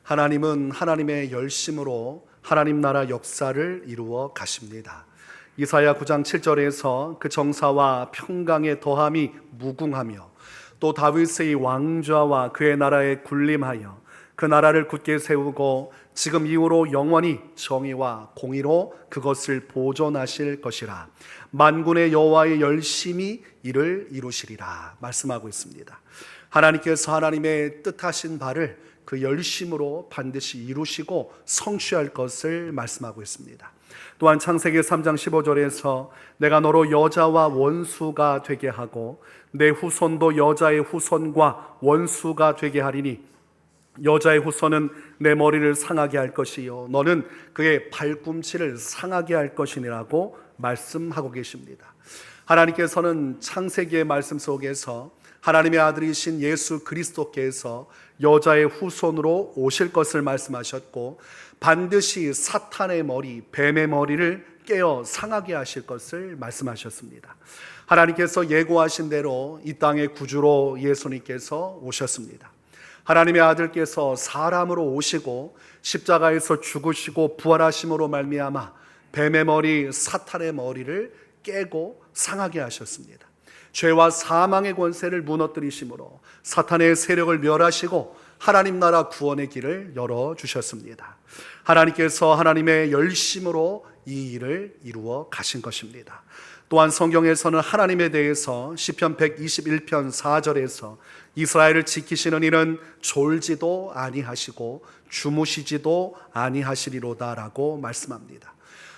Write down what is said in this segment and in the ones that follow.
하나님은 하나님의 열심으로 하나님 나라 역사를 이루어 가십니다. 이사야 9장 7절에서 그 정사와 평강의 더함이 무궁하며 또 다윗의 왕좌와 그의 나라에 군림하여 그 나라를 굳게 세우고 지금 이후로 영원히 정의와 공의로 그것을 보존하실 것이라. 만군의 여호와의 열심히 이를 이루시리라 말씀하고 있습니다. 하나님께서 하나님의 뜻하신 바를 그 열심으로 반드시 이루시고 성취할 것을 말씀하고 있습니다. 또한 창세기 3장 15절에서 내가 너로 여자와 원수가 되게 하고 내 후손도 여자의 후손과 원수가 되게 하리니 여자의 후손은 내 머리를 상하게 할 것이요 너는 그의 발꿈치를 상하게 할 것이니라고 말씀하고 계십니다. 하나님께서는 창세기의 말씀 속에서 하나님의 아들이신 예수 그리스도께서 여자의 후손으로 오실 것을 말씀하셨고 반드시 사탄의 머리, 뱀의 머리를 깨어 상하게 하실 것을 말씀하셨습니다. 하나님께서 예고하신 대로 이 땅의 구주로 예수님께서 오셨습니다. 하나님의 아들께서 사람으로 오시고 십자가에서 죽으시고 부활하심으로 말미암아 뱀의 머리, 사탄의 머리를 깨고 상하게 하셨습니다. 죄와 사망의 권세를 무너뜨리심으로 사탄의 세력을 멸하시고 하나님 나라 구원의 길을 열어주셨습니다. 하나님께서 하나님의 열심으로 이 일을 이루어 가신 것입니다. 또한 성경에서는 하나님에 대해서 시편 121편 4절에서 이스라엘을 지키시는 이는 졸지도 아니하시고 주무시지도 아니하시리로다 라고 말씀합니다.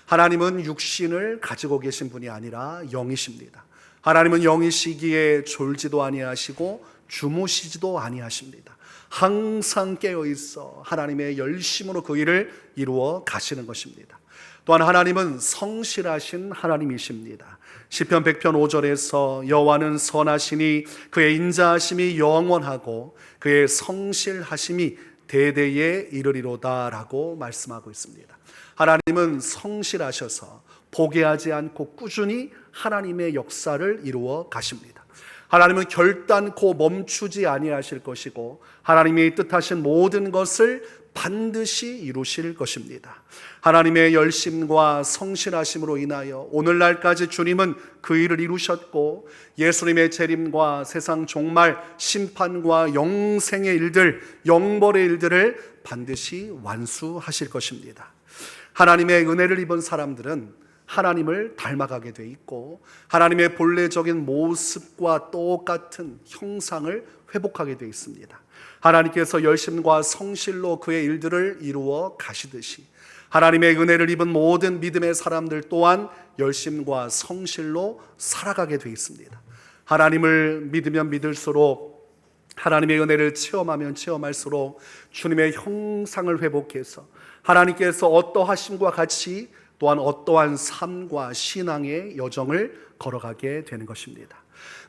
하나님은 육신을 가지고 계신 분이 아니라 영이십니다. 하나님은 영이시기에 졸지도 아니하시고 주무시지도 아니하십니다. 항상 깨어있어 하나님의 열심으로 그 일을 이루어 가시는 것입니다. 또한 하나님은 성실하신 하나님이십니다. 시편 100편 5절에서 여호와는 선하시니 그의 인자하심이 영원하고 그의 성실하심이 대대에 이르리로다 라고 말씀하고 있습니다. 하나님은 성실하셔서 포기하지 않고 꾸준히 하나님의 역사를 이루어 가십니다. 하나님은 결단코 멈추지 아니하실 것이고 하나님이 뜻하신 모든 것을 반드시 이루실 것입니다. 하나님의 열심과 성실하심으로 인하여 오늘날까지 주님은 그 일을 이루셨고 예수님의 재림과 세상 종말 심판과 영생의 일들, 영벌의 일들을 반드시 완수하실 것입니다. 하나님의 은혜를 입은 사람들은 하나님을 닮아가게 돼 있고 하나님의 본래적인 모습과 똑같은 형상을 회복하게 돼 있습니다. 하나님께서 열심과 성실로 그의 일들을 이루어 가시듯이 하나님의 은혜를 입은 모든 믿음의 사람들 또한 열심과 성실로 살아가게 돼 있습니다. 하나님을 믿으면 믿을수록 하나님의 은혜를 체험하면 체험할수록 주님의 형상을 회복해서 하나님께서 어떠하심과 같이 또한 어떠한 삶과 신앙의 여정을 걸어가게 되는 것입니다.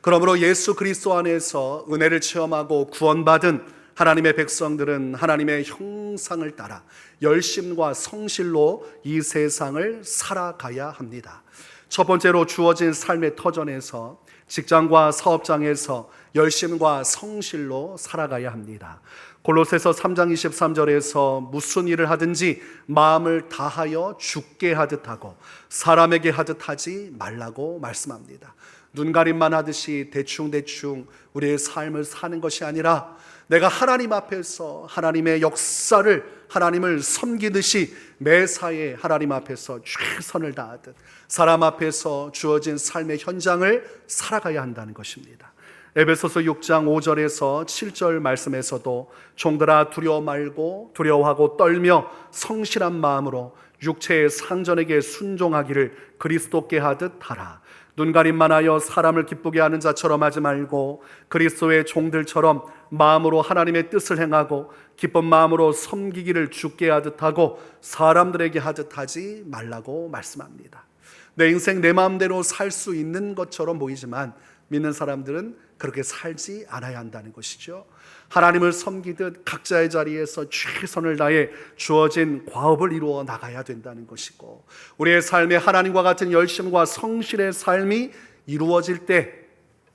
그러므로 예수 그리스도 안에서 은혜를 체험하고 구원받은 하나님의 백성들은 하나님의 형상을 따라 열심과 성실로 이 세상을 살아가야 합니다. 첫 번째로 주어진 삶의 터전에서 직장과 사업장에서 열심과 성실로 살아가야 합니다. 골로새서 3장 23절에서 무슨 일을 하든지 마음을 다하여 주께 하듯 하고 사람에게 하듯 하지 말라고 말씀합니다. 눈가림만 하듯이 대충대충 우리의 삶을 사는 것이 아니라 내가 하나님 앞에서 하나님의 역사를 하나님을 섬기듯이 매사에 하나님 앞에서 최선을 다하듯 사람 앞에서 주어진 삶의 현장을 살아가야 한다는 것입니다. 에베소서 6장 5절에서 7절 말씀에서도 종들아 두려워 말고 두려워하고 떨며 성실한 마음으로 육체의 상전에게 순종하기를 그리스도께 하듯 하라. 눈가림만 하여 사람을 기쁘게 하는 자처럼 하지 말고 그리스도의 종들처럼 마음으로 하나님의 뜻을 행하고 기쁜 마음으로 섬기기를 주께 하듯 하고 사람들에게 하듯 하지 말라고 말씀합니다. 내 인생 내 마음대로 살 수 있는 것처럼 보이지만 믿는 사람들은 그렇게 살지 않아야 한다는 것이죠. 하나님을 섬기듯 각자의 자리에서 최선을 다해 주어진 과업을 이루어 나가야 된다는 것이고 우리의 삶에 하나님과 같은 열심과 성실의 삶이 이루어질 때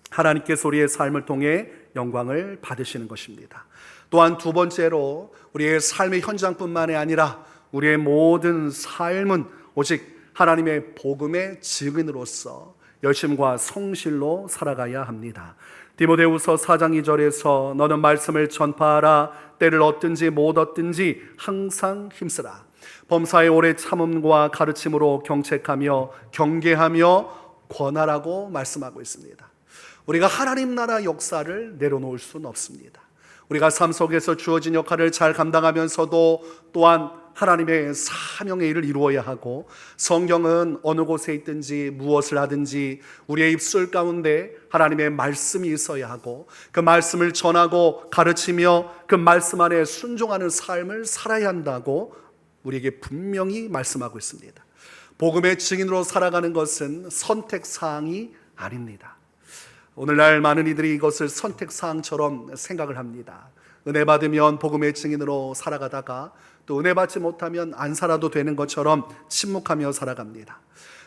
하나님께서 우리의 삶을 통해 영광을 받으시는 것입니다. 또한 두 번째로 우리의 삶의 현장뿐만이 아니라 우리의 모든 삶은 오직 하나님의 복음의 증인으로서 열심과 성실로 살아가야 합니다. 디모데후서 4장 2절에서 너는 말씀을 전파하라. 때를 얻든지 못 얻든지 항상 힘쓰라. 범사의 오래 참음과 가르침으로 경책하며 경계하며 권하라고 말씀하고 있습니다. 우리가 하나님 나라 역사를 내려놓을 수는 없습니다. 우리가 삶 속에서 주어진 역할을 잘 감당하면서도 또한 하나님의 사명의 일을 이루어야 하고, 성경은 어느 곳에 있든지 무엇을 하든지 우리의 입술 가운데 하나님의 말씀이 있어야 하고, 그 말씀을 전하고 가르치며 그 말씀 안에 순종하는 삶을 살아야 한다고 우리에게 분명히 말씀하고 있습니다. 복음의 증인으로 살아가는 것은 선택사항이 아닙니다. 오늘날 많은 이들이 이것을 선택사항처럼 생각을 합니다. 은혜 받으면 복음의 증인으로 살아가다가 또 은혜 받지 못하면 안 살아도 되는 것처럼 침묵하며 살아갑니다.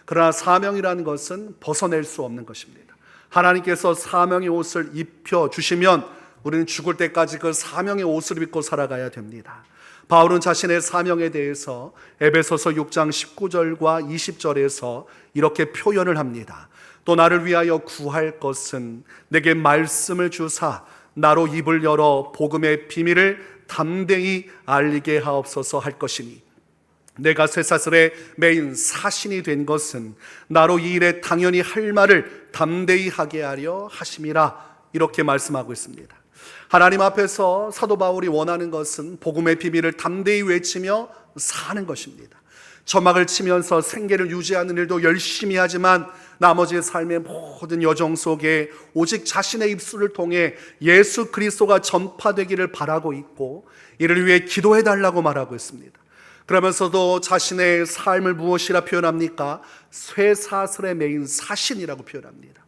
그러나 사명이라는 것은 벗어낼 수 없는 것입니다. 하나님께서 사명의 옷을 입혀주시면 우리는 죽을 때까지 그 사명의 옷을 입고 살아가야 됩니다. 바울은 자신의 사명에 대해서 에베소서 6장 19절과 20절에서 이렇게 표현을 합니다. 또 나를 위하여 구할 것은 내게 말씀을 주사 나로 입을 열어 복음의 비밀을 담대히 알리게 하옵소서 할 것이니, 내가 쇠사슬에 매인 사신이 된 것은 나로 이 일에 당연히 할 말을 담대히 하게 하려 하심이라. 이렇게 말씀하고 있습니다. 하나님 앞에서 사도 바울이 원하는 것은 복음의 비밀을 담대히 외치며 사는 것입니다. 점막을 치면서 생계를 유지하는 일도 열심히 하지만 나머지 삶의 모든 여정 속에 오직 자신의 입술을 통해 예수 그리스도가 전파되기를 바라고 있고, 이를 위해 기도해달라고 말하고 있습니다. 그러면서도 자신의 삶을 무엇이라 표현합니까? 쇠사슬에 매인 사신이라고 표현합니다.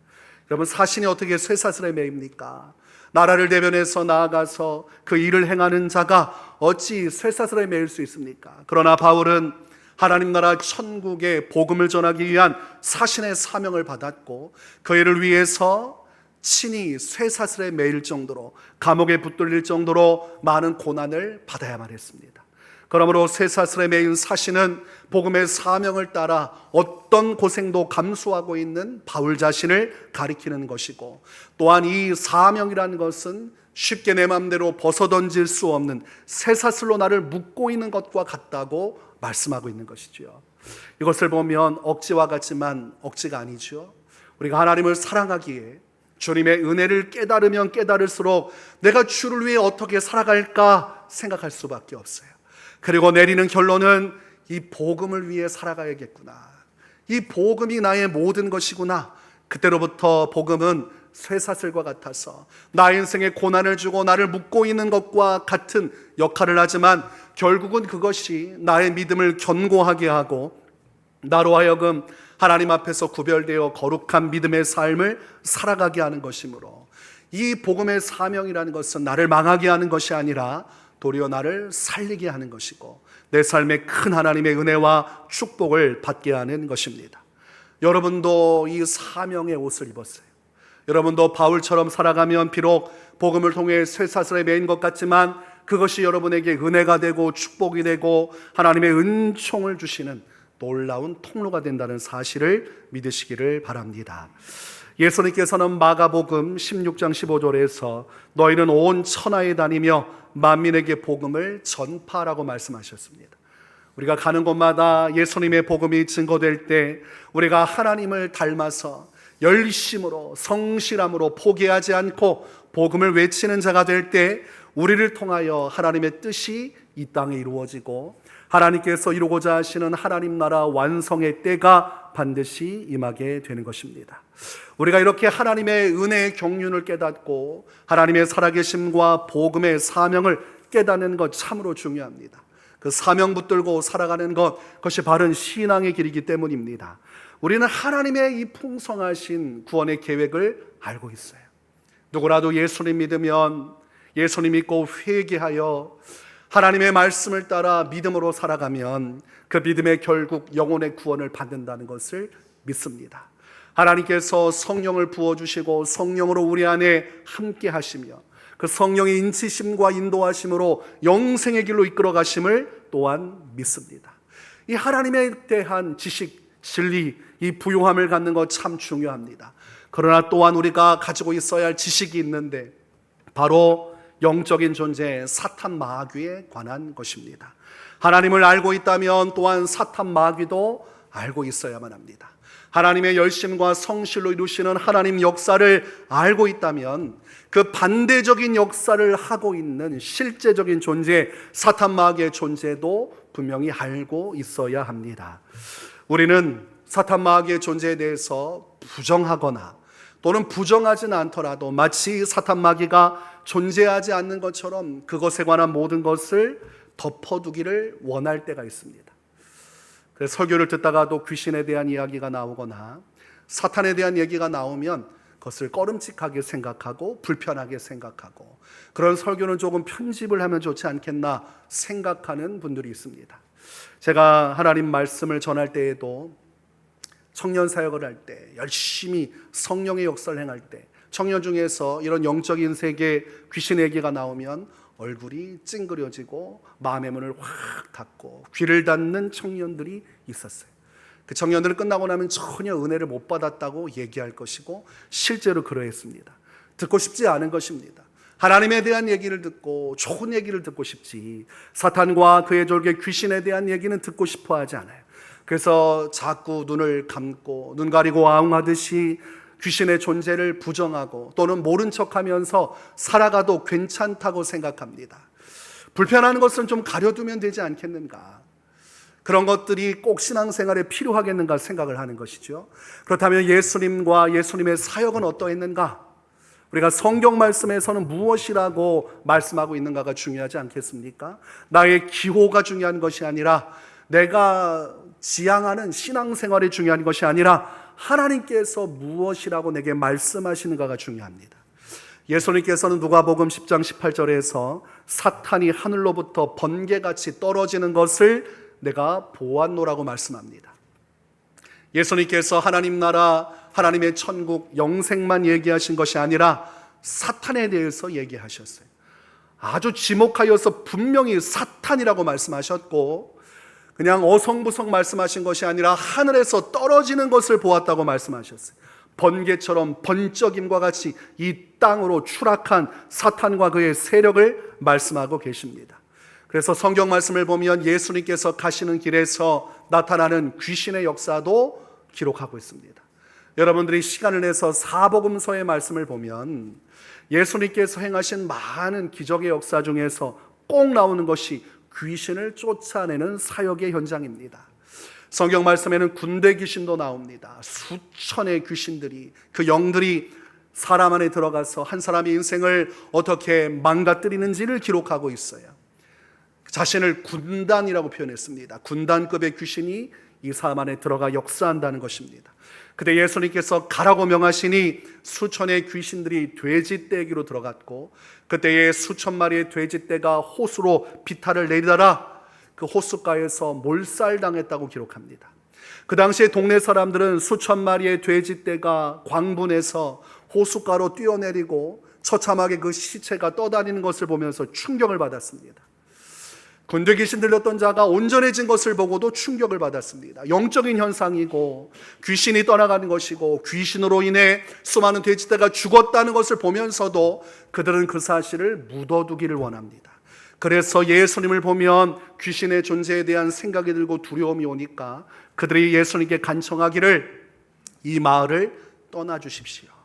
여러분, 사신이 어떻게 쇠사슬에 매입니까? 나라를 대변해서 나아가서 그 일을 행하는 자가 어찌 쇠사슬에 매일 수 있습니까? 그러나 바울은 하나님 나라 천국의 복음을 전하기 위한 사신의 사명을 받았고, 그 일을 위해서 친히 쇠사슬에 매일 정도로, 감옥에 붙들릴 정도로 많은 고난을 받아야만 했습니다. 그러므로 쇠사슬에 매인 사신은 복음의 사명을 따라 어떤 고생도 감수하고 있는 바울 자신을 가리키는 것이고, 또한 이 사명이라는 것은 쉽게 내 마음대로 벗어던질 수 없는 쇠사슬로 나를 묶고 있는 것과 같다고 말씀하고 있는 것이죠. 이것을 보면 억지와 같지만 억지가 아니죠. 우리가 하나님을 사랑하기에 주님의 은혜를 깨달으면 깨달을수록 내가 주를 위해 어떻게 살아갈까 생각할 수밖에 없어요. 그리고 내리는 결론은 이 복음을 위해 살아가야겠구나, 이 복음이 나의 모든 것이구나. 그때로부터 복음은 쇠사슬과 같아서 나의 인생에 고난을 주고 나를 묶고 있는 것과 같은 역할을 하지만, 결국은 그것이 나의 믿음을 견고하게 하고 나로 하여금 하나님 앞에서 구별되어 거룩한 믿음의 삶을 살아가게 하는 것이므로, 이 복음의 사명이라는 것은 나를 망하게 하는 것이 아니라 도리어 나를 살리게 하는 것이고, 내 삶에 큰 하나님의 은혜와 축복을 받게 하는 것입니다. 여러분도 이 사명의 옷을 입었어요. 여러분도 바울처럼 살아가면 비록 복음을 통해 쇠사슬에 매인 것 같지만 그것이 여러분에게 은혜가 되고 축복이 되고 하나님의 은총을 주시는 놀라운 통로가 된다는 사실을 믿으시기를 바랍니다. 예수님께서는 마가복음 16장 15절에서 너희는 온 천하에 다니며 만민에게 복음을 전파하라고 말씀하셨습니다. 우리가 가는 곳마다 예수님의 복음이 증거될 때 우리가 하나님을 닮아서 열심으로 성실함으로 포기하지 않고 복음을 외치는 자가 될 때 우리를 통하여 하나님의 뜻이 이 땅에 이루어지고 하나님께서 이루고자 하시는 하나님 나라 완성의 때가 반드시 임하게 되는 것입니다. 우리가 이렇게 하나님의 은혜의 경륜을 깨닫고 하나님의 살아계심과 복음의 사명을 깨닫는 것 참으로 중요합니다. 그 사명 붙들고 살아가는 것, 그것이 바른 신앙의 길이기 때문입니다. 우리는 하나님의 이 풍성하신 구원의 계획을 알고 있어요. 누구라도 예수님 믿으면, 예수님 믿고 회개하여 하나님의 말씀을 따라 믿음으로 살아가면 그 믿음의 결국 영혼의 구원을 받는다는 것을 믿습니다. 하나님께서 성령을 부어주시고 성령으로 우리 안에 함께 하시며 그 성령의 인치심과 인도하심으로 영생의 길로 이끌어 가심을 또한 믿습니다. 이 하나님에 대한 지식, 진리, 이 부요함을 갖는 것 참 중요합니다. 그러나 또한 우리가 가지고 있어야 할 지식이 있는데 바로 영적인 존재 사탄 마귀에 관한 것입니다. 하나님을 알고 있다면 또한 사탄 마귀도 알고 있어야만 합니다. 하나님의 열심과 성실로 이루시는 하나님 역사를 알고 있다면 그 반대적인 역사를 하고 있는 실제적인 존재 사탄 마귀의 존재도 분명히 알고 있어야 합니다. 우리는 사탄 마귀의 존재에 대해서 부정하거나 또는 부정하지는 않더라도 마치 사탄 마귀가 존재하지 않는 것처럼 그것에 관한 모든 것을 덮어두기를 원할 때가 있습니다. 그래서 설교를 듣다가도 귀신에 대한 이야기가 나오거나 사탄에 대한 얘기가 나오면 그것을 꺼름칙하게 생각하고 불편하게 생각하고 그런 설교는 조금 편집을 하면 좋지 않겠나 생각하는 분들이 있습니다. 제가 하나님 말씀을 전할 때에도 청년 사역을 할 때 열심히 성령의 역사를 행할 때 청년 중에서 이런 영적인 세계 귀신 얘기가 나오면 얼굴이 찡그려지고 마음의 문을 확 닫고 귀를 닫는 청년들이 있었어요. 그 청년들은 끝나고 나면 전혀 은혜를 못 받았다고 얘기할 것이고 실제로 그러했습니다. 듣고 싶지 않은 것입니다. 하나님에 대한 얘기를 듣고 좋은 얘기를 듣고 싶지 사탄과 그의 졸개 귀신에 대한 얘기는 듣고 싶어 하지 않아요. 그래서 자꾸 눈을 감고 눈 가리고 아웅하듯이 귀신의 존재를 부정하고 또는 모른 척하면서 살아가도 괜찮다고 생각합니다. 불편한 것은 좀 가려두면 되지 않겠는가? 그런 것들이 꼭 신앙생활에 필요하겠는가 생각을 하는 것이죠. 그렇다면 예수님과 예수님의 사역은 어떠했는가? 우리가 성경 말씀에서는 무엇이라고 말씀하고 있는가가 중요하지 않겠습니까? 나의 기호가 중요한 것이 아니라 내가 지향하는 신앙생활이 중요한 것이 아니라 하나님께서 무엇이라고 내게 말씀하시는가가 중요합니다. 예수님께서는 누가복음 10장 18절에서 사탄이 하늘로부터 번개같이 떨어지는 것을 내가 보았노라고 말씀합니다. 예수님께서 하나님 나라, 하나님의 천국, 영생만 얘기하신 것이 아니라 사탄에 대해서 얘기하셨어요. 아주 지목하여서 분명히 사탄이라고 말씀하셨고 그냥 어성부성 말씀하신 것이 아니라 하늘에서 떨어지는 것을 보았다고 말씀하셨어요. 번개처럼 번쩍임과 같이 이 땅으로 추락한 사탄과 그의 세력을 말씀하고 계십니다. 그래서 성경 말씀을 보면 예수님께서 가시는 길에서 나타나는 귀신의 역사도 기록하고 있습니다. 여러분들이 시간을 내서 사복음서의 말씀을 보면 예수님께서 행하신 많은 기적의 역사 중에서 꼭 나오는 것이 귀신을 쫓아내는 사역의 현장입니다. 성경 말씀에는 군대 귀신도 나옵니다. 수천의 귀신들이 그 영들이 사람 안에 들어가서 한 사람의 인생을 어떻게 망가뜨리는지를 기록하고 있어요. 자신을 군단이라고 표현했습니다. 군단급의 귀신이 이 사람 안에 들어가 역사한다는 것입니다. 그때 예수님께서 가라고 명하시니 수천의 귀신들이 돼지떼기로 들어갔고 그때에 수천 마리의 돼지떼가 호수로 비탈을 내리다가 그 호숫가에서 몰살당했다고 기록합니다. 그 당시에 동네 사람들은 수천 마리의 돼지떼가 광분해서 호숫가로 뛰어내리고 처참하게 그 시체가 떠다니는 것을 보면서 충격을 받았습니다. 군대 귀신 들렸던 자가 온전해진 것을 보고도 충격을 받았습니다. 영적인 현상이고 귀신이 떠나가는 것이고 귀신으로 인해 수많은 돼지떼가 죽었다는 것을 보면서도 그들은 그 사실을 묻어두기를 원합니다. 그래서 예수님을 보면 귀신의 존재에 대한 생각이 들고 두려움이 오니까 그들이 예수님께 간청하기를 이 마을을 떠나주십시오.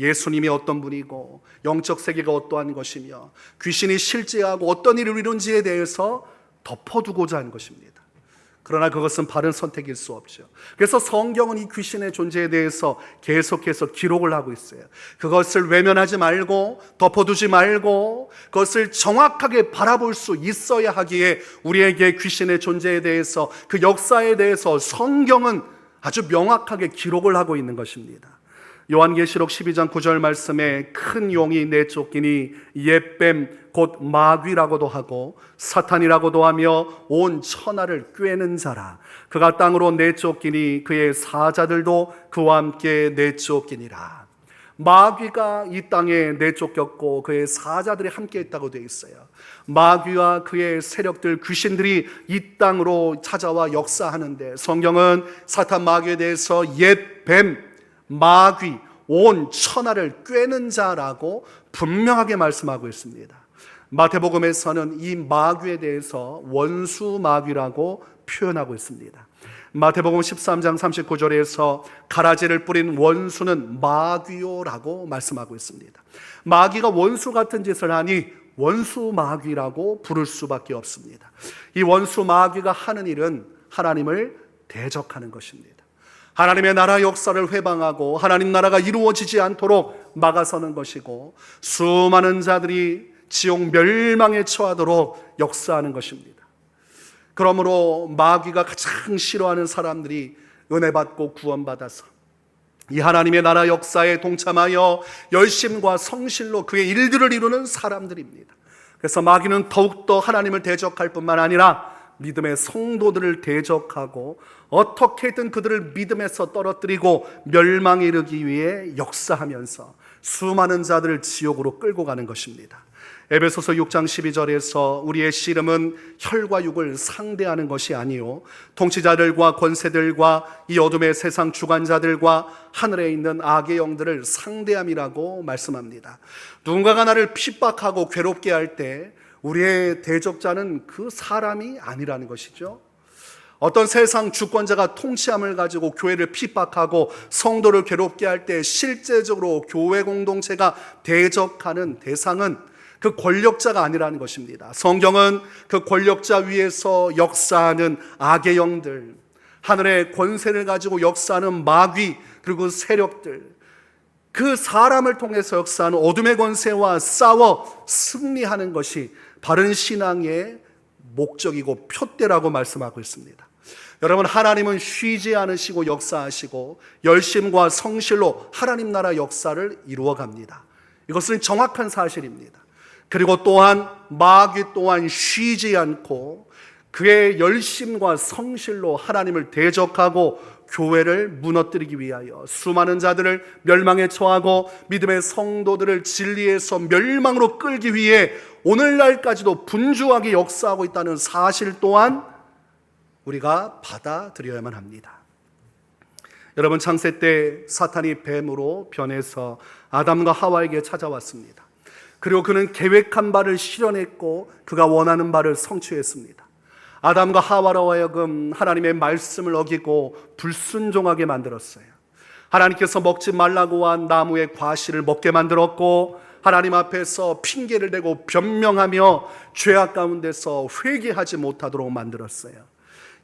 예수님이 어떤 분이고 영적 세계가 어떠한 것이며 귀신이 실제하고 어떤 일을 이룬지에 대해서 덮어두고자 하는 것입니다. 그러나 그것은 바른 선택일 수 없죠. 그래서 성경은 이 귀신의 존재에 대해서 계속해서 기록을 하고 있어요. 그것을 외면하지 말고 덮어두지 말고 그것을 정확하게 바라볼 수 있어야 하기에 우리에게 귀신의 존재에 대해서 그 역사에 대해서 성경은 아주 명확하게 기록을 하고 있는 것입니다. 요한계시록 12장 9절 말씀에 큰 용이 내쫓기니 옛뱀 곧 마귀라고도 하고 사탄이라고도 하며 온 천하를 꿰는 자라. 그가 땅으로 내쫓기니 그의 사자들도 그와 함께 내쫓기니라. 마귀가 이 땅에 내쫓겼고 그의 사자들이 함께 있다고 되어 있어요. 마귀와 그의 세력들, 귀신들이 이 땅으로 찾아와 역사하는데, 성경은 사탄 마귀에 대해서 옛 뱀, 마귀, 온 천하를 꿰는 자라고 분명하게 말씀하고 있습니다. 마태복음에서는 이 마귀에 대해서 원수 마귀라고 표현하고 있습니다. 마태복음 13장 39절에서 가라지를 뿌린 원수는 마귀요라고 말씀하고 있습니다. 마귀가 원수 같은 짓을 하니 원수 마귀라고 부를 수밖에 없습니다. 이 원수 마귀가 하는 일은 하나님을 대적하는 것입니다. 하나님의 나라 역사를 회방하고 하나님 나라가 이루어지지 않도록 막아서는 것이고, 수많은 자들이 지옥 멸망에 처하도록 역사하는 것입니다. 그러므로 마귀가 가장 싫어하는 사람들이 은혜 받고 구원받아서 이 하나님의 나라 역사에 동참하여 열심과 성실로 그의 일들을 이루는 사람들입니다. 그래서 마귀는 더욱더 하나님을 대적할 뿐만 아니라 믿음의 성도들을 대적하고 어떻게든 그들을 믿음에서 떨어뜨리고 멸망에 이르기 위해 역사하면서 수많은 자들을 지옥으로 끌고 가는 것입니다. 에베소서 6장 12절에서 우리의 씨름은 혈과 육을 상대하는 것이 아니요 통치자들과 권세들과 이 어둠의 세상 주관자들과 하늘에 있는 악의 영들을 상대함이라고 말씀합니다. 누군가가 나를 핍박하고 괴롭게 할 때 우리의 대적자는 그 사람이 아니라는 것이죠. 어떤 세상 주권자가 통치함을 가지고 교회를 핍박하고 성도를 괴롭게 할 때 실제적으로 교회 공동체가 대적하는 대상은 그 권력자가 아니라는 것입니다. 성경은 그 권력자 위에서 역사하는 악의 영들, 하늘의 권세를 가지고 역사하는 마귀, 그리고 세력들, 그 사람을 통해서 역사하는 어둠의 권세와 싸워 승리하는 것이 바른 신앙의 목적이고 표대라고 말씀하고 있습니다. 여러분, 하나님은 쉬지 않으시고 역사하시고 열심과 성실로 하나님 나라 역사를 이루어갑니다. 이것은 정확한 사실입니다. 그리고 또한 마귀 또한 쉬지 않고 그의 열심과 성실로 하나님을 대적하고 교회를 무너뜨리기 위하여 수많은 자들을 멸망에 처하고 믿음의 성도들을 진리에서 멸망으로 끌기 위해 오늘날까지도 분주하게 역사하고 있다는 사실 또한 우리가 받아들여야만 합니다. 여러분, 창세 때 사탄이 뱀으로 변해서 아담과 하와에게 찾아왔습니다. 그리고 그는 계획한 바를 실현했고 그가 원하는 바를 성취했습니다. 아담과 하와로 하여금 하나님의 말씀을 어기고 불순종하게 만들었어요. 하나님께서 먹지 말라고 한 나무의 과실을 먹게 만들었고, 하나님 앞에서 핑계를 대고 변명하며 죄악 가운데서 회개하지 못하도록 만들었어요.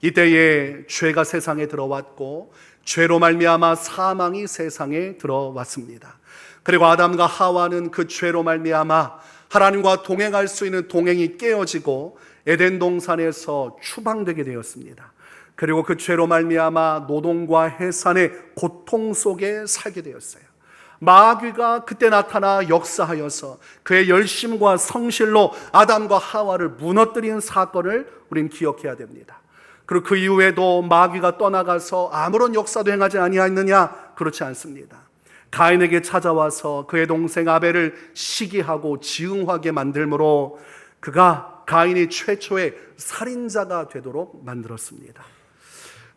이때에 죄가 세상에 들어왔고 죄로 말미암아 사망이 세상에 들어왔습니다. 그리고 아담과 하와는 그 죄로 말미암아 하나님과 동행할 수 있는 동행이 깨어지고 에덴 동산에서 추방되게 되었습니다. 그리고 그 죄로 말미암아 노동과 해산의 고통 속에 살게 되었어요. 마귀가 그때 나타나 역사하여서 그의 열심과 성실로 아담과 하와를 무너뜨린 사건을 우리는 기억해야 됩니다. 그리고 그 이후에도 마귀가 떠나가서 아무런 역사도 행하지 아니하였느냐? 그렇지 않습니다. 가인에게 찾아와서 그의 동생 아벨을 시기하고 지응하게 만들므로 그가 가인이 최초의 살인자가 되도록 만들었습니다.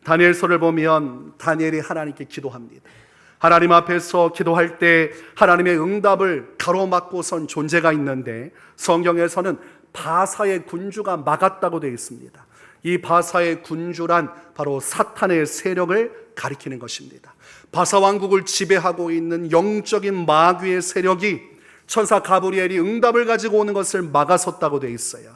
다니엘서를 보면 다니엘이 하나님께 기도합니다. 하나님 앞에서 기도할 때 하나님의 응답을 가로막고 선 존재가 있는데, 성경에서는 바사의 군주가 막았다고 되어 있습니다. 이 바사의 군주란 바로 사탄의 세력을 가리키는 것입니다. 바사 왕국을 지배하고 있는 영적인 마귀의 세력이 천사 가브리엘이 응답을 가지고 오는 것을 막아섰다고 되어 있어요.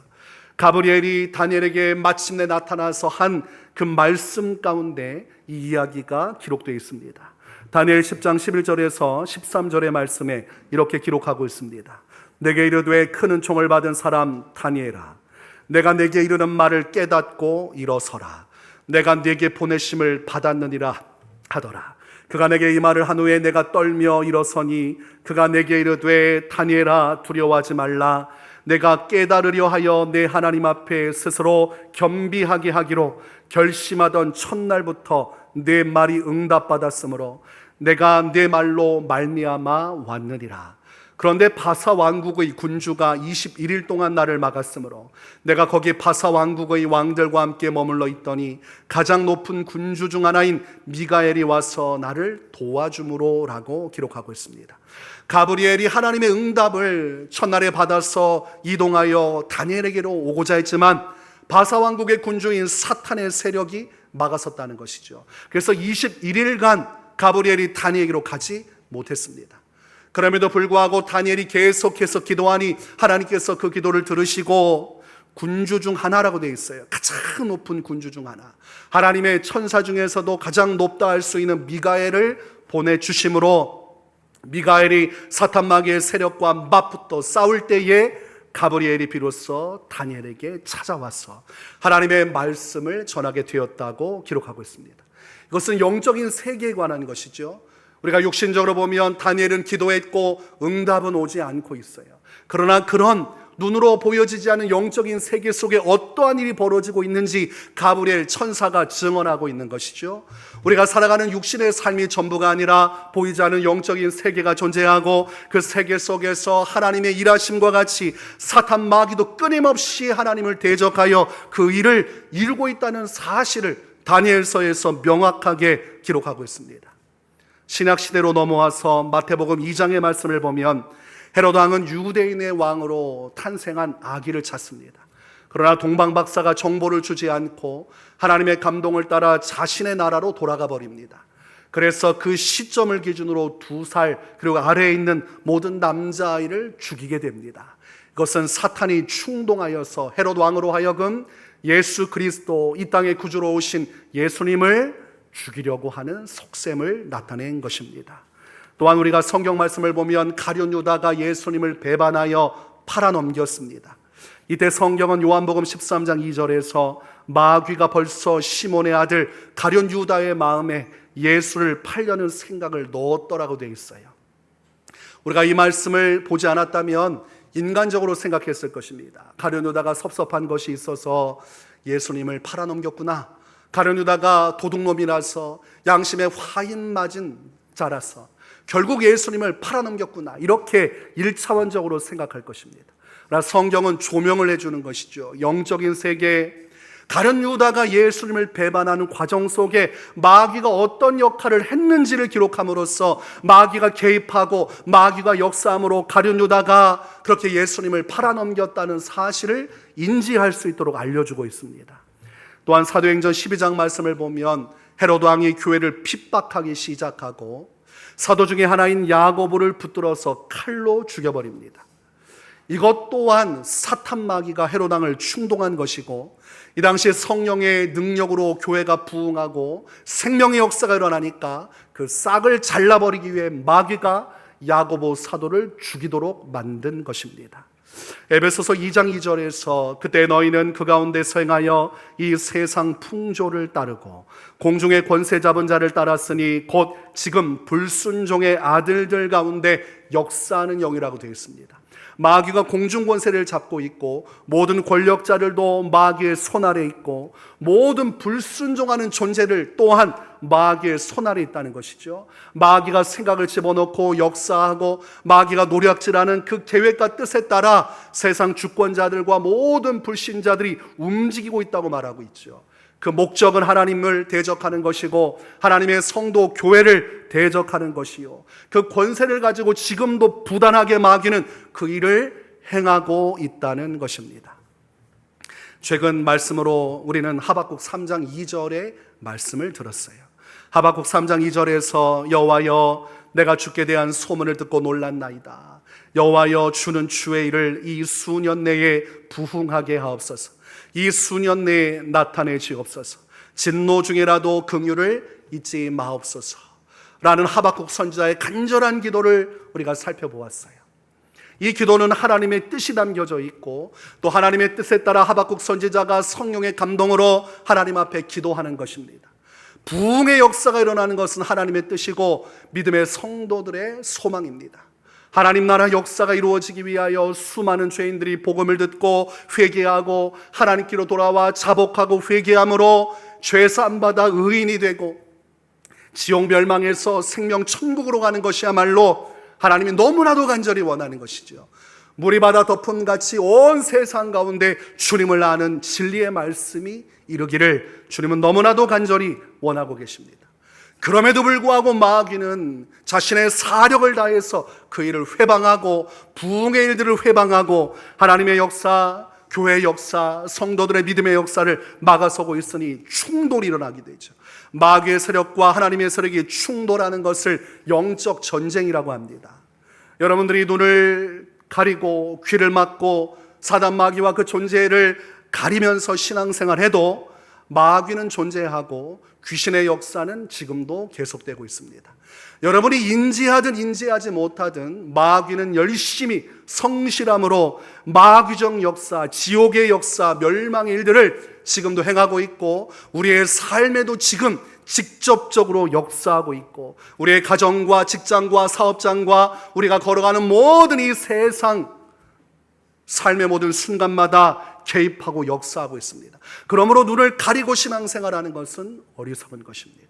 가브리엘이 다니엘에게 마침내 나타나서 한 그 말씀 가운데 이 이야기가 기록되어 있습니다. 다니엘 10장 11절에서 13절의 말씀에 이렇게 기록하고 있습니다. 내게 이르되 큰 은총을 받은 사람 다니엘아, 내가 내게 이르는 말을 깨닫고 일어서라. 내가 네게 보내심을 받았느니라 하더라. 그가 내게 이 말을 한 후에 내가 떨며 일어서니 그가 내게 이르되 다니엘아, 두려워하지 말라. 내가 깨달으려 하여 내 하나님 앞에 스스로 겸비하게 하기로 결심하던 첫날부터 내 말이 응답받았으므로 내가 내 말로 말미암아 왔느니라. 그런데 바사 왕국의 군주가 21일 동안 나를 막았으므로 내가 거기 바사 왕국의 왕들과 함께 머물러 있더니 가장 높은 군주 중 하나인 미가엘이 와서 나를 도와주므로 라고 기록하고 있습니다. 가브리엘이 하나님의 응답을 첫날에 받아서 이동하여 다니엘에게로 오고자 했지만 바사 왕국의 군주인 사탄의 세력이 막았었다는 것이죠. 그래서 21일간 가브리엘이 다니엘에게로 가지 못했습니다. 그럼에도 불구하고 다니엘이 계속해서 기도하니 하나님께서 그 기도를 들으시고 군주 중 하나라고 되어 있어요. 가장 높은 군주 중 하나, 하나님의 천사 중에서도 가장 높다 할 수 있는 미가엘을 보내주심으로 미가엘이 사탄 마귀의 세력과 맞붙어 싸울 때에 가브리엘이 비로소 다니엘에게 찾아와서 하나님의 말씀을 전하게 되었다고 기록하고 있습니다. 이것은 영적인 세계에 관한 것이죠. 우리가 육신적으로 보면 다니엘은 기도했고 응답은 오지 않고 있어요. 그러나 그런 눈으로 보여지지 않는 영적인 세계 속에 어떠한 일이 벌어지고 있는지 가브리엘 천사가 증언하고 있는 것이죠. 우리가 살아가는 육신의 삶이 전부가 아니라 보이지 않는 영적인 세계가 존재하고 그 세계 속에서 하나님의 일하심과 같이 사탄 마귀도 끊임없이 하나님을 대적하여 그 일을 이루고 있다는 사실을 다니엘서에서 명확하게 기록하고 있습니다. 신약시대로 넘어와서 마태복음 2장의 말씀을 보면 헤로드 왕은 유대인의 왕으로 탄생한 아기를 찾습니다. 그러나 동방박사가 정보를 주지 않고 하나님의 감동을 따라 자신의 나라로 돌아가 버립니다. 그래서 그 시점을 기준으로 2살 그리고 아래에 있는 모든 남자아이를 죽이게 됩니다. 이것은 사탄이 충동하여서 헤로드 왕으로 하여금 예수 그리스도, 이 땅의 구주로 오신 예수님을 죽이려고 하는 속셈을 나타낸 것입니다. 또한 우리가 성경 말씀을 보면 가룟 유다가 예수님을 배반하여 팔아넘겼습니다. 이때 성경은 요한복음 13장 2절에서 마귀가 벌써 시몬의 아들 가룟 유다의 마음에 예수를 팔려는 생각을 넣었더라고 되어 있어요. 우리가 이 말씀을 보지 않았다면 인간적으로 생각했을 것입니다. 가룟 유다가 섭섭한 것이 있어서 예수님을 팔아넘겼구나. 가룟 유다가 도둑놈이라서 양심에 화인 맞은 자라서 결국 예수님을 팔아넘겼구나, 이렇게 1차원적으로 생각할 것입니다. 그러나 성경은 조명을 해주는 것이죠. 영적인 세계, 가룟 유다가 예수님을 배반하는 과정 속에 마귀가 어떤 역할을 했는지를 기록함으로써 마귀가 개입하고 마귀가 역사함으로 가룟 유다가 그렇게 예수님을 팔아넘겼다는 사실을 인지할 수 있도록 알려주고 있습니다. 또한 사도행전 12장 말씀을 보면 헤로드 왕이 교회를 핍박하기 시작하고 사도 중에 하나인 야고보를 붙들어서 칼로 죽여버립니다. 이것 또한 사탄 마귀가 헤로드 왕을 충동한 것이고, 이 당시에 성령의 능력으로 교회가 부흥하고 생명의 역사가 일어나니까 그 싹을 잘라버리기 위해 마귀가 야고보 사도를 죽이도록 만든 것입니다. 에베소서 2장 2절에서 그때 너희는 그 가운데서 행하여 이 세상 풍조를 따르고 공중의 권세 잡은 자를 따랐으니 곧 지금 불순종의 아들들 가운데 역사하는 영이라고 되어 있습니다. 마귀가 공중 권세를 잡고 있고 모든 권력자들도 마귀의 손 아래 있고 모든 불순종하는 존재들 또한 마귀의 손 아래 있다는 것이죠. 마귀가 생각을 집어넣고 역사하고 마귀가 노략질하는 그 계획과 뜻에 따라 세상 주권자들과 모든 불신자들이 움직이고 있다고 말하고 있죠. 그 목적은 하나님을 대적하는 것이고 하나님의 성도 교회를 대적하는 것이요, 그 권세를 가지고 지금도 부단하게 마귀는 그 일을 행하고 있다는 것입니다. 최근 말씀으로 우리는 하박국 3장 2절의 말씀을 들었어요. 하박국 3장 2절에서 여호와여 내가 주께 대한 소문을 듣고 놀랐나이다. 여호와여 주는 주의 일을 이 수년 내에 부흥하게 하옵소서. 이 수년 내에 나타내시옵소서. 진노 중에라도 긍휼을 잊지 마옵소서 라는 하박국 선지자의 간절한 기도를 우리가 살펴보았어요. 이 기도는 하나님의 뜻이 담겨져 있고 또 하나님의 뜻에 따라 하박국 선지자가 성령의 감동으로 하나님 앞에 기도하는 것입니다. 부흥의 역사가 일어나는 것은 하나님의 뜻이고 믿음의 성도들의 소망입니다. 하나님 나라 역사가 이루어지기 위하여 수많은 죄인들이 복음을 듣고 회개하고 하나님께로 돌아와 자복하고 회개함으로 죄 사함 받아 의인이 되고 지옥 멸망에서 생명 천국으로 가는 것이야말로 하나님이 너무나도 간절히 원하는 것이죠. 물이 바다 덮음같이 온 세상 가운데 주님을 아는 진리의 말씀이 이르기를 주님은 너무나도 간절히 원하고 계십니다. 그럼에도 불구하고 마귀는 자신의 사력을 다해서 그 일을 회방하고 부흥의 일들을 회방하고 하나님의 역사, 교회의 역사, 성도들의 믿음의 역사를 막아서고 있으니 충돌이 일어나게 되죠. 마귀의 세력과 하나님의 세력이 충돌하는 것을 영적 전쟁이라고 합니다. 여러분들이 눈을 가리고 귀를 막고 사단 마귀와 그 존재를 가리면서 신앙생활해도 마귀는 존재하고 귀신의 역사는 지금도 계속되고 있습니다. 여러분이 인지하든 인지하지 못하든 마귀는 열심히 성실함으로 마귀적 역사, 지옥의 역사, 멸망의 일들을 지금도 행하고 있고 우리의 삶에도 지금 직접적으로 역사하고 있고 우리의 가정과 직장과 사업장과 우리가 걸어가는 모든 이 세상 삶의 모든 순간마다 개입하고 역사하고 있습니다. 그러므로 눈을 가리고 신앙생활하는 것은 어리석은 것입니다.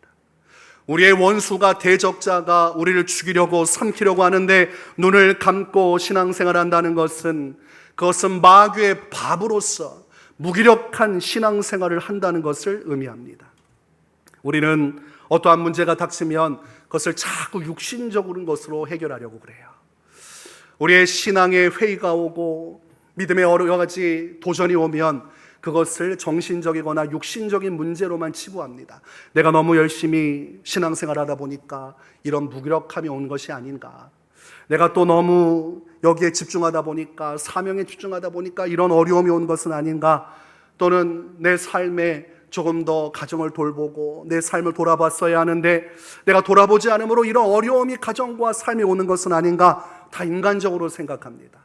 우리의 원수가 대적자가 우리를 죽이려고 삼키려고 하는데 눈을 감고 신앙생활한다는 것은 그것은 마귀의 밥으로서 무기력한 신앙생활을 한다는 것을 의미합니다. 우리는 어떠한 문제가 닥치면 그것을 자꾸 육신적인 것으로 해결하려고 그래요. 우리의 신앙에 회의가 오고 믿음의 여러 가지 도전이 오면 그것을 정신적이거나 육신적인 문제로만 치부합니다. 내가 너무 열심히 신앙생활하다 보니까 이런 무기력함이 온 것이 아닌가. 내가 또 너무 여기에 집중하다 보니까 사명에 집중하다 보니까 이런 어려움이 온 것은 아닌가. 또는 내 삶에 조금 더 가정을 돌보고 내 삶을 돌아봤어야 하는데 내가 돌아보지 않으므로 이런 어려움이 가정과 삶에 오는 것은 아닌가. 다 인간적으로 생각합니다.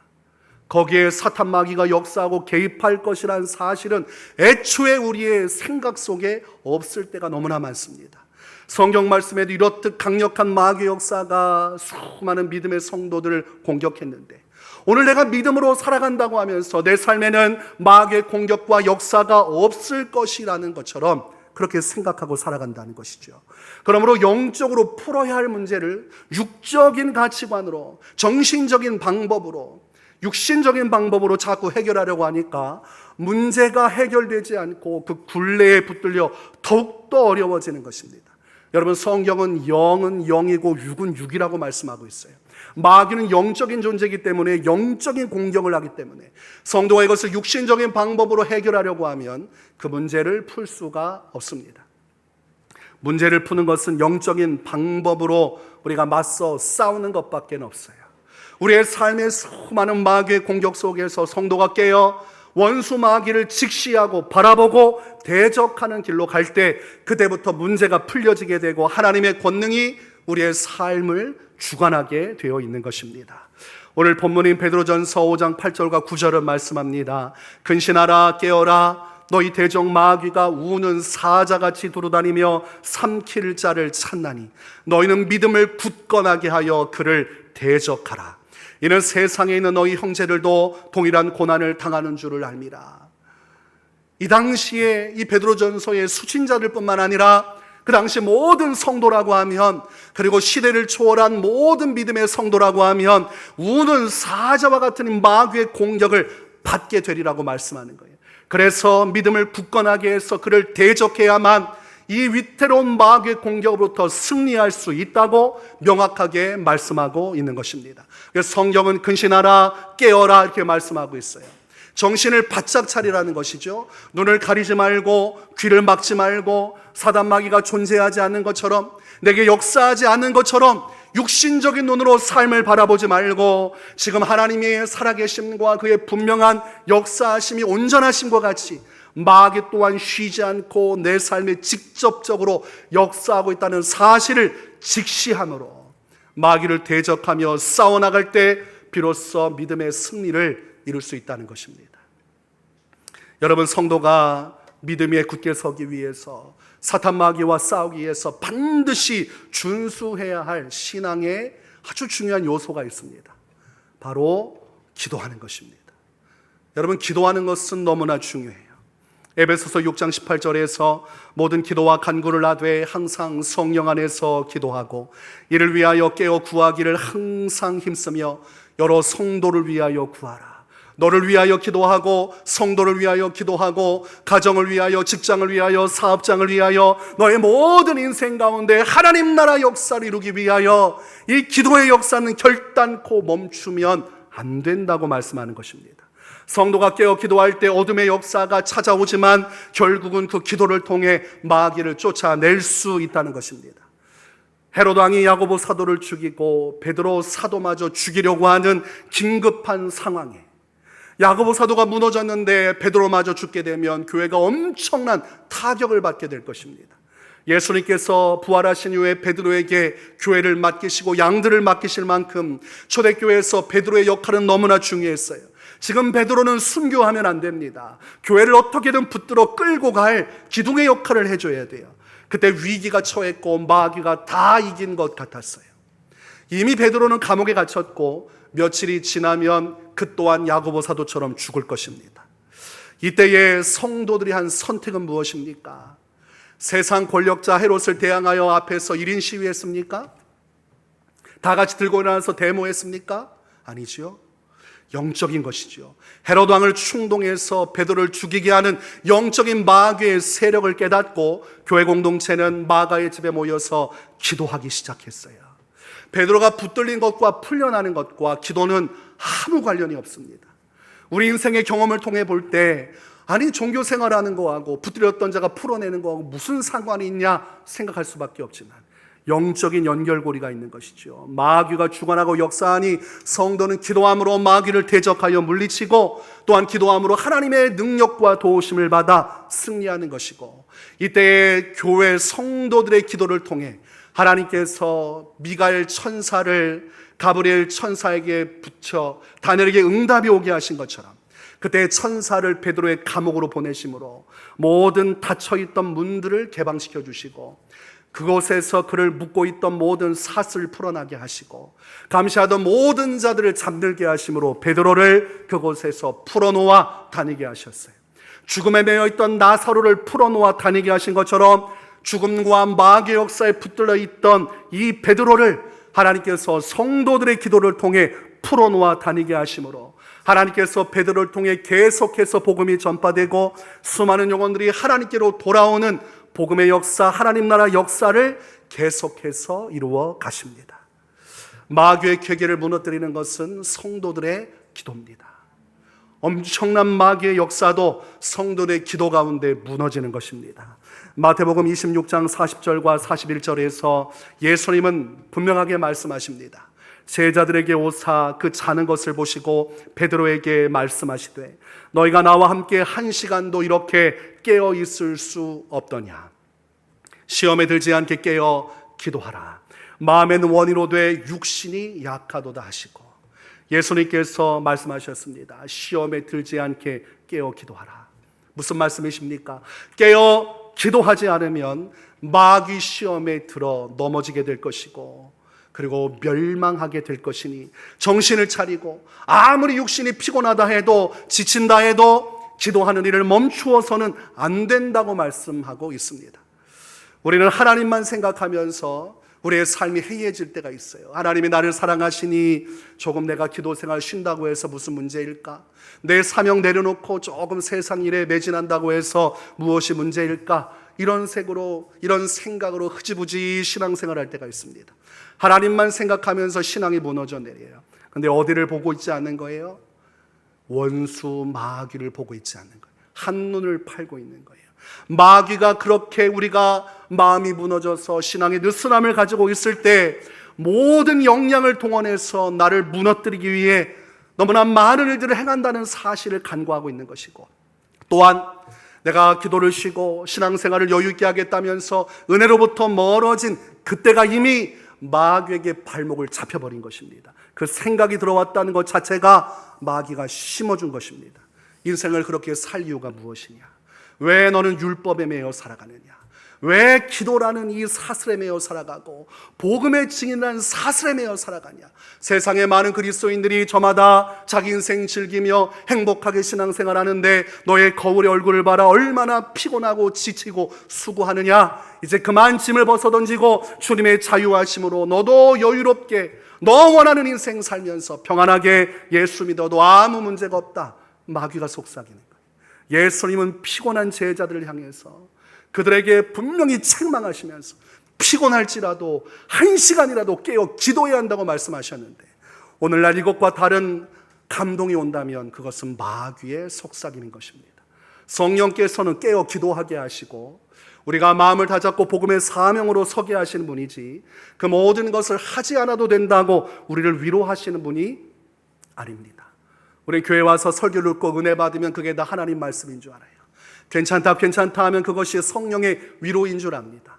거기에 사탄 마귀가 역사하고 개입할 것이란 사실은 애초에 우리의 생각 속에 없을 때가 너무나 많습니다. 성경 말씀에도 이렇듯 강력한 마귀 역사가 수많은 믿음의 성도들을 공격했는데 오늘 내가 믿음으로 살아간다고 하면서 내 삶에는 마귀의 공격과 역사가 없을 것이라는 것처럼 그렇게 생각하고 살아간다는 것이죠. 그러므로 영적으로 풀어야 할 문제를 육적인 가치관으로 정신적인 방법으로 육신적인 방법으로 자꾸 해결하려고 하니까 문제가 해결되지 않고 그 굴레에 붙들려 더욱더 어려워지는 것입니다. 여러분, 성경은 영은 영이고 육은 육이라고 말씀하고 있어요. 마귀는 영적인 존재이기 때문에 영적인 공격을 하기 때문에 성도가 이것을 육신적인 방법으로 해결하려고 하면 그 문제를 풀 수가 없습니다. 문제를 푸는 것은 영적인 방법으로 우리가 맞서 싸우는 것밖에 없어요. 우리의 삶의 수많은 마귀의 공격 속에서 성도가 깨어 원수 마귀를 직시하고 바라보고 대적하는 길로 갈 때 그때부터 문제가 풀려지게 되고 하나님의 권능이 우리의 삶을 주관하게 되어 있는 것입니다. 오늘 본문인 베드로전서 5장 8절과 9절은 말씀합니다. 근신하라 깨어라 너희 대적 마귀가 우는 사자같이 두루다니며 삼킬 자를 찾나니 너희는 믿음을 굳건하게 하여 그를 대적하라. 이는 세상에 있는 너희 형제들도 동일한 고난을 당하는 줄을 알미라. 이 당시에 이 베드로전서의 수신자들 뿐만 아니라 그 당시 모든 성도라고 하면 그리고 시대를 초월한 모든 믿음의 성도라고 하면 우는 사자와 같은 마귀의 공격을 받게 되리라고 말씀하는 거예요. 그래서 믿음을 굳건하게 해서 그를 대적해야만 이 위태로운 마귀의 공격으로부터 승리할 수 있다고 명확하게 말씀하고 있는 것입니다. 그래서 성경은 근신하라 깨어라 이렇게 말씀하고 있어요. 정신을 바짝 차리라는 것이죠. 눈을 가리지 말고 귀를 막지 말고 사단 마귀가 존재하지 않는 것처럼 내게 역사하지 않는 것처럼 육신적인 눈으로 삶을 바라보지 말고 지금 하나님의 살아계심과 그의 분명한 역사하심이 온전하심과 같이 마귀 또한 쉬지 않고 내 삶에 직접적으로 역사하고 있다는 사실을 직시함으로 마귀를 대적하며 싸워나갈 때 비로소 믿음의 승리를 이룰 수 있다는 것입니다. 여러분, 성도가 믿음에 굳게 서기 위해서 사탄 마귀와 싸우기 위해서 반드시 준수해야 할 신앙의 아주 중요한 요소가 있습니다. 바로 기도하는 것입니다. 여러분, 기도하는 것은 너무나 중요해요. 에베소서 6장 18절에서 모든 기도와 간구를 하되 항상 성령 안에서 기도하고 이를 위하여 깨어 구하기를 항상 힘쓰며 여러 성도를 위하여 구하라. 너를 위하여 기도하고 성도를 위하여 기도하고 가정을 위하여 직장을 위하여 사업장을 위하여 너의 모든 인생 가운데 하나님 나라 역사를 이루기 위하여 이 기도의 역사는 결단코 멈추면 안 된다고 말씀하는 것입니다. 성도가 깨어 기도할 때 어둠의 역사가 찾아오지만 결국은 그 기도를 통해 마귀를 쫓아낼 수 있다는 것입니다. 헤롯 왕이 야고보 사도를 죽이고 베드로 사도마저 죽이려고 하는 긴급한 상황에 야고보 사도가 무너졌는데 베드로마저 죽게 되면 교회가 엄청난 타격을 받게 될 것입니다. 예수님께서 부활하신 이후에 베드로에게 교회를 맡기시고 양들을 맡기실 만큼 초대교회에서 베드로의 역할은 너무나 중요했어요. 지금 베드로는 순교하면 안 됩니다. 교회를 어떻게든 붙들어 끌고 갈 기둥의 역할을 해줘야 돼요. 그때 위기가 처했고 마귀가 다 이긴 것 같았어요. 이미 베드로는 감옥에 갇혔고 며칠이 지나면 그 또한 야고보 사도처럼 죽을 것입니다. 이때에 성도들이 한 선택은 무엇입니까? 세상 권력자 헤롯을 대항하여 앞에서 1인 시위했습니까? 다 같이 들고 일어나서 데모했습니까? 아니지요. 영적인 것이죠. 헤롯 왕을 충동해서 베드로를 죽이게 하는 영적인 마귀의 세력을 깨닫고 교회 공동체는 마가의 집에 모여서 기도하기 시작했어요. 베드로가 붙들린 것과 풀려나는 것과 기도는 아무 관련이 없습니다. 우리 인생의 경험을 통해 볼 때 아니 종교 생활하는 거하고 붙들렸던 자가 풀어내는 거하고 무슨 상관이 있냐 생각할 수밖에 없지만 영적인 연결고리가 있는 것이죠. 마귀가 주관하고 역사하니 성도는 기도함으로 마귀를 대적하여 물리치고 또한 기도함으로 하나님의 능력과 도우심을 받아 승리하는 것이고 이때에 교회 성도들의 기도를 통해 하나님께서 미가엘 천사를 가브리엘 천사에게 붙여 다니엘에게 응답이 오게 하신 것처럼 그때 천사를 베드로의 감옥으로 보내심으로 모든 닫혀있던 문들을 개방시켜 주시고 그곳에서 그를 묶고 있던 모든 삿을 풀어나게 하시고 감시하던 모든 자들을 잠들게 하심으로 베드로를 그곳에서 풀어놓아 다니게 하셨어요. 죽음에 매여있던 나사로를 풀어놓아 다니게 하신 것처럼 죽음과 마귀의 역사에 붙들려 있던 이 베드로를 하나님께서 성도들의 기도를 통해 풀어놓아 다니게 하심으로 하나님께서 베드로를 통해 계속해서 복음이 전파되고 수많은 영혼들이 하나님께로 돌아오는 복음의 역사, 하나님 나라 역사를 계속해서 이루어 가십니다. 마귀의 궤계를 무너뜨리는 것은 성도들의 기도입니다. 엄청난 마귀의 역사도 성도들의 기도 가운데 무너지는 것입니다. 마태복음 26장 40절과 41절에서 예수님은 분명하게 말씀하십니다. 제자들에게 오사 그 자는 것을 보시고 베드로에게 말씀하시되 너희가 나와 함께 1시간도 이렇게 깨어 있을 수 없더냐. 시험에 들지 않게 깨어 기도하라. 마음에는 원이로 돼 육신이 약하도다 하시고 예수님께서 말씀하셨습니다. 시험에 들지 않게 깨어 기도하라. 무슨 말씀이십니까? 깨어 기도하지 않으면 마귀 시험에 들어 넘어지게 될 것이고 그리고 멸망하게 될 것이니 정신을 차리고 아무리 육신이 피곤하다 해도 지친다 해도 기도하는 일을 멈추어서는 안 된다고 말씀하고 있습니다. 우리는 하나님만 생각하면서 우리의 삶이 해이해질 때가 있어요. 하나님이 나를 사랑하시니 조금 내가 기도 생활 쉰다고 해서 무슨 문제일까? 내 사명 내려놓고 조금 세상 일에 매진한다고 해서 무엇이 문제일까? 이런 생각으로 흐지부지 신앙생활할 때가 있습니다. 하나님만 생각하면서 신앙이 무너져 내려요. 근데 어디를 보고 있지 않는 거예요? 원수 마귀를 보고 있지 않는 거예요. 한눈을 팔고 있는 거예요. 마귀가 그렇게 우리가 마음이 무너져서 신앙의 느슨함을 가지고 있을 때 모든 역량을 동원해서 나를 무너뜨리기 위해 너무나 많은 일들을 행한다는 사실을 간과하고 있는 것이고 또한 내가 기도를 쉬고 신앙생활을 여유 있게 하겠다면서 은혜로부터 멀어진 그때가 이미 마귀에게 발목을 잡혀버린 것입니다. 그 생각이 들어왔다는 것 자체가 마귀가 심어준 것입니다. 인생을 그렇게 살 이유가 무엇이냐? 왜 너는 율법에 매여 살아가느냐? 왜 기도라는 이 사슬에 매여 살아가고 복음의 증인이라는 사슬에 매여 살아가냐? 세상의 많은 그리스도인들이 저마다 자기 인생 즐기며 행복하게 신앙생활하는데 너의 거울의 얼굴을 봐라. 얼마나 피곤하고 지치고 수고하느냐? 이제 그만 짐을 벗어던지고 주님의 자유하심으로 너도 여유롭게 너 원하는 인생 살면서 평안하게 예수 믿어도 아무 문제가 없다. 마귀가 속삭이는 거예요. 예수님은 피곤한 제자들을 향해서 그들에게 분명히 책망하시면서 피곤할지라도 1시간이라도 깨어 기도해야 한다고 말씀하셨는데, 오늘날 이것과 다른 감동이 온다면 그것은 마귀의 속삭이는 것입니다. 성령께서는 깨어 기도하게 하시고 우리가 마음을 다잡고 복음의 사명으로 서게 하시는 분이지, 그 모든 것을 하지 않아도 된다고 우리를 위로하시는 분이 아닙니다. 우리 교회 와서 설교를 듣고 은혜 받으면 그게 다 하나님 말씀인 줄 알아요. 괜찮다 하면 그것이 성령의 위로인 줄 압니다.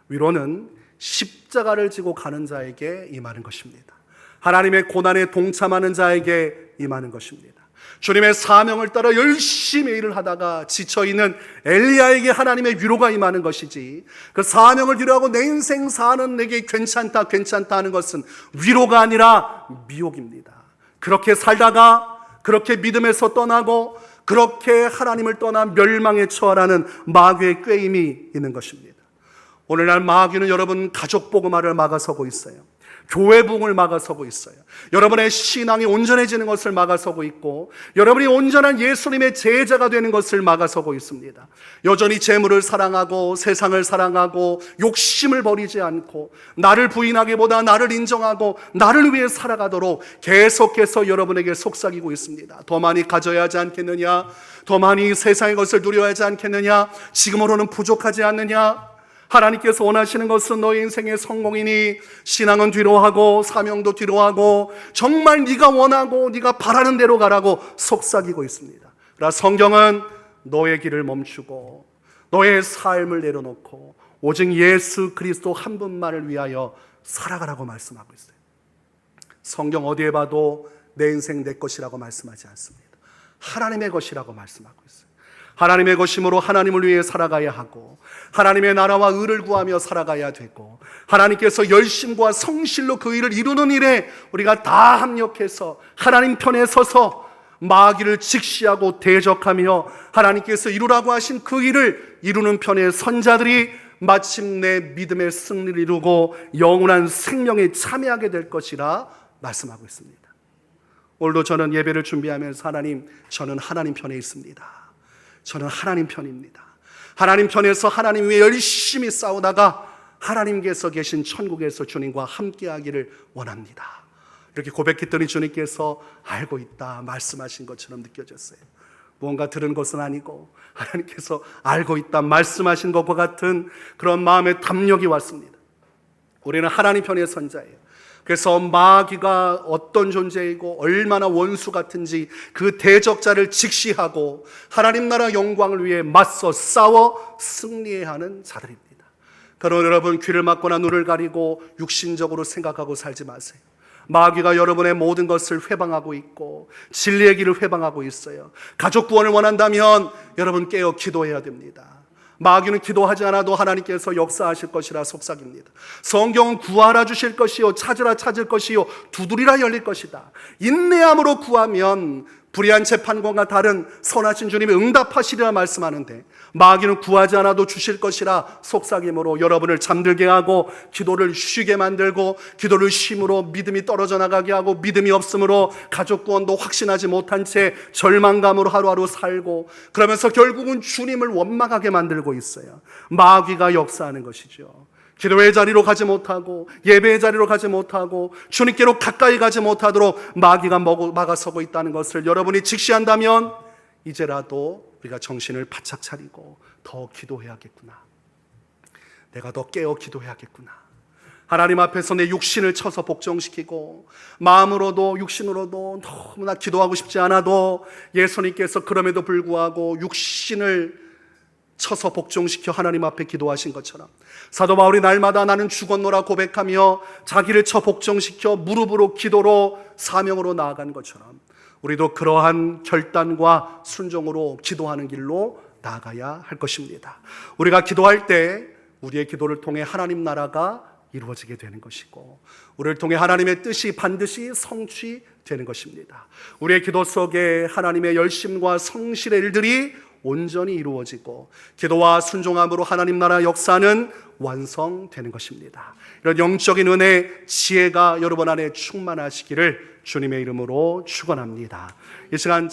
위로는 십자가를 지고 가는 자에게 임하는 것입니다. 하나님의 고난에 동참하는 자에게 임하는 것입니다. 주님의 사명을 따라 열심히 일을 하다가 지쳐있는 엘리야에게 하나님의 위로가 임하는 것이지, 그 사명을 뒤로하고 내 인생 사는 내게 괜찮다 하는 것은 위로가 아니라 미혹입니다. 그렇게 살다가 그렇게 믿음에서 떠나고 그렇게 하나님을 떠나 멸망에 처하라는 마귀의 꾀임이 있는 것입니다. 오늘날 마귀는 여러분 가족 복음화를 막아서고 있어요. 교회 부흥을 막아서고 있어요. 여러분의 신앙이 온전해지는 것을 막아서고 있고, 여러분이 온전한 예수님의 제자가 되는 것을 막아서고 있습니다. 여전히 재물을 사랑하고 세상을 사랑하고 욕심을 버리지 않고 나를 부인하기보다 나를 인정하고 나를 위해 살아가도록 계속해서 여러분에게 속삭이고 있습니다. 더 많이 가져야 하지 않겠느냐? 더 많이 세상의 것을 누려야 하지 않겠느냐? 지금으로는 부족하지 않느냐? 하나님께서 원하시는 것은 너의 인생의 성공이니 신앙은 뒤로 하고 사명도 뒤로 하고 정말 네가 원하고 네가 바라는 대로 가라고 속삭이고 있습니다. 그러나 성경은 너의 길을 멈추고 너의 삶을 내려놓고 오직 예수 그리스도 한 분만을 위하여 살아가라고 말씀하고 있어요. 성경 어디에 봐도 내 인생 내 것이라고 말씀하지 않습니다. 하나님의 것이라고 말씀하고 있어요. 하나님의 것이므로 하나님을 위해 살아가야 하고 하나님의 나라와 의를 구하며 살아가야 되고, 하나님께서 열심과 성실로 그 일을 이루는 일에 우리가 다 합력해서 하나님 편에 서서 마귀를 직시하고 대적하며 하나님께서 이루라고 하신 그 일을 이루는 편의 선자들이 마침내 믿음의 승리를 이루고 영원한 생명에 참여하게 될 것이라 말씀하고 있습니다. 오늘도 저는 예배를 준비하면서 하나님, 저는 하나님 편에 있습니다. 저는 하나님 편입니다. 하나님 편에서 하나님 위해 열심히 싸우다가 하나님께서 계신 천국에서 주님과 함께하기를 원합니다. 이렇게 고백했더니 주님께서 알고 있다 말씀하신 것처럼 느껴졌어요. 무언가 들은 것은 아니고 하나님께서 알고 있다 말씀하신 것과 같은 그런 마음의 담력이 왔습니다. 우리는 하나님 편의 선자예요. 그래서 마귀가 어떤 존재이고 얼마나 원수 같은지 그 대적자를 직시하고 하나님 나라 영광을 위해 맞서 싸워 승리해야 하는 자들입니다. 그러나 여러분, 귀를 막거나 눈을 가리고 육신적으로 생각하고 살지 마세요. 마귀가 여러분의 모든 것을 회방하고 있고 진리의 길을 회방하고 있어요. 가족 구원을 원한다면 여러분 깨어 기도해야 됩니다. 마귀는 기도하지 않아도 하나님께서 역사하실 것이라 속삭입니다. 성경은 구하라 주실 것이요 찾으라 찾을 것이요 두드리라 열릴 것이다. 인내함으로 구하면 불의한 재판관과 다른 선하신 주님이 응답하시리라 말씀하는데, 마귀는 구하지 않아도 주실 것이라 속삭임으로 여러분을 잠들게 하고 기도를 쉬게 만들고 기도를 쉼으로 믿음이 떨어져 나가게 하고 믿음이 없으므로 가족 구원도 확신하지 못한 채 절망감으로 하루하루 살고, 그러면서 결국은 주님을 원망하게 만들고 있어요. 마귀가 역사하는 것이죠. 기도의 자리로 가지 못하고 예배의 자리로 가지 못하고 주님께로 가까이 가지 못하도록 마귀가 막아서고 있다는 것을 여러분이 직시한다면 이제라도 우리가 정신을 바짝 차리고 더 기도해야겠구나. 내가 더 깨어 기도해야겠구나. 하나님 앞에서 내 육신을 쳐서 복종시키고 마음으로도 육신으로도 너무나 기도하고 싶지 않아도 예수님께서 그럼에도 불구하고 육신을 쳐서 복종시켜 하나님 앞에 기도하신 것처럼, 사도 바울이 날마다 나는 죽었노라 고백하며 자기를 쳐 복종시켜 무릎으로 기도로 사명으로 나아간 것처럼 우리도 그러한 결단과 순종으로 기도하는 길로 나아가야 할 것입니다. 우리가 기도할 때 우리의 기도를 통해 하나님 나라가 이루어지게 되는 것이고, 우리를 통해 하나님의 뜻이 반드시 성취되는 것입니다. 우리의 기도 속에 하나님의 열심과 성실의 일들이 온전히 이루어지고, 기도와 순종함으로 하나님 나라 역사는 완성되는 것입니다. 이런 영적인 은혜, 지혜가 여러분 안에 충만하시기를 주님의 이름으로 축원합니다. 이 시간